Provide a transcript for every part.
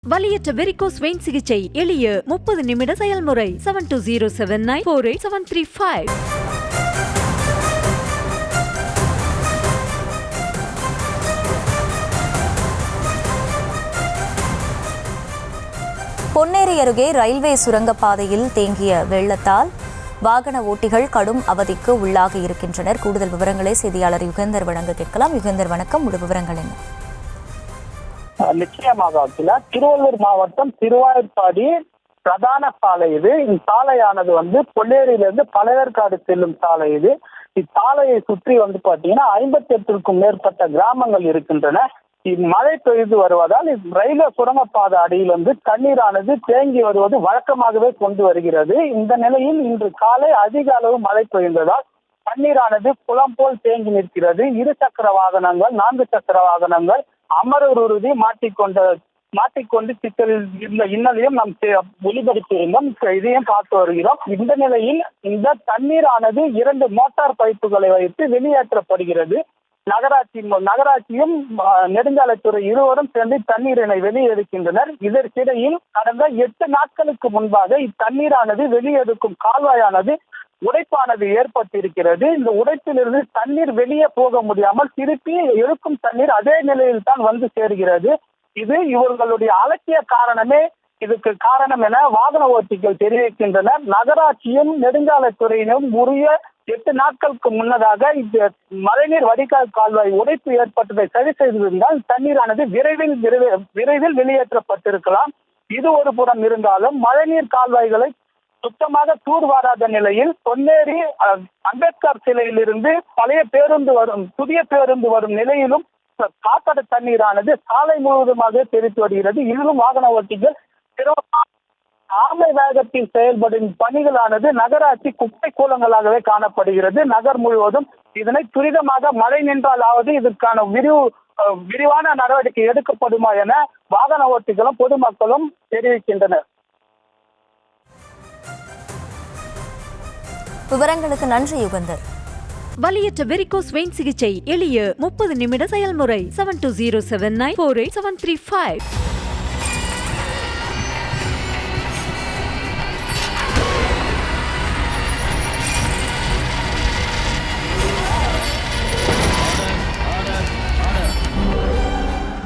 வலியற்ற varicose vein சிகிச்சை எளிய 30 நிமிட செயல்முறை 7207948735. பொன்னேரி அருகே ரயில்வே சுரங்கப்பாதையில் தேங்கிய வெள்ளத்தால் வாகன ஓட்டிகள் கடும் அவதிக்கு உள்ளாகி இருக்கின்றனர். கூடுதல் விவரங்களை செய்தியாளர் யுகந்தர் வழங்க கேட்கலாம். யுகந்தர் வணக்கம், முழு விவரங்கள் என்ன? நிச்சயமாக திருவள்ளூர் மாவட்டம் திருவாயூர்பாடி பிரதான சாலை இது. இச்சாலையானது பொன்னேரியிலிருந்து பழையற்காடு செல்லும் சாலை இது. இச்சாலையை சுற்றி பாத்தீங்கன்னா 58க்கும் மேற்பட்ட கிராமங்கள் இருக்கின்றன. மழை பெய்து வருவதால் ரயில்வே சுரங்கப்பாதை அடியில் தண்ணீரானது தேங்கி வருவது வழக்கமாகவே கொண்டு வருகிறது. இந்த நிலையில் இன்று காலை அதிக அளவு மழை பெய்ததால் தண்ணீரானது குளம் போல் தேங்கி நிற்கிறது. 2 சக்கர வாகனங்கள் 4 சக்கர வாகனங்கள் அமரர் உறுதி மாட்டிக்கொண்டு சிக்கலில் இருந்த இன்னலையும் நாம் ஒளிபரப்பியிருந்தோம். இதையும் பார்த்து வருகிறோம். இந்த நிலையில் இந்த தண்ணீரானது 2 மோட்டார் பைப்புகளை வைத்து வெளியேற்றப்படுகிறது. நகராட்சியும் நெடுஞ்சாலைத்துறை இருவரும் சேர்ந்து தண்ணீரினை வெளியெடுக்கின்றனர். இதற்கிடையில் கடந்த 8 நாட்களுக்கு முன்பாக இத்தண்ணீரானது வெளியெடுக்கும் கால்வாயானது உடைப்பானது ஏற்பட்டிருக்கிறது. இந்த உடைப்பிலிருந்து தண்ணீர் வெளியே போக முடியாமல் திருப்பி எடுக்கும் தண்ணீர் அதே நிலையில் தான் சேர்கிறது. இது இவர்களுடைய அலட்சிய காரணமே இதுக்கு காரணம் என வாகன ஓட்டிகள் தெரிவிக்கின்றனர். நகராட்சியும் நெடுஞ்சாலைத்துறையினரும் உரிய 8 நாட்களுக்கு முன்னதாக இந்த மழைநீர் வடிகால் கால்வாய் உடைப்பு ஏற்பட்டதை சரி செய்திருந்தால் தண்ணீரானது விரைவில் வெளியேற்றப்பட்டிருக்கலாம். இது ஒரு புறம் இருந்தாலும் மழைநீர் கால்வாய்களை சுத்தமாக தூர்வாராத நிலையில் பொன்னேரி அம்பேத்கர் சிலையிலிருந்து புதிய பேருந்து வரும் நிலையிலும் காத்தட தண்ணீரானது சாலை முழுவதுமாக தெரிவித்து வருகிறது. இதிலும் வாகன ஓட்டிகள் ஆமை வேகத்தில் செயல்படும் பணிகளானது நகராட்சி குப்பை கூலங்களாகவே காணப்படுகிறது. நகர் முழுவதும் இதனை துரிதமாக மழை நின்றாலாவது இதற்கான விரிவான நடவடிக்கை எடுக்கப்படுமா என வாகன ஓட்டிகளும் பொதுமக்களும் தெரிவிக்கின்றனர். விவரங்களுக்கு நன்றி யுகந்தர். வலியற்ற வெரிகோஸ் வெயின் சிகிச்சை எளிய 30 நிமிட செயல்முறை 7207948735.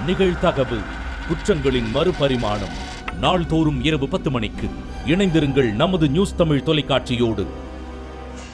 நிகழ்தகவு குற்றங்களின் மறுபரிமாணம் நாள்தோறும் இரவு 10 மணிக்கு இணைந்திருங்கள் நமது நியூஸ் தமிழ் தொலைக்காட்சியோடு.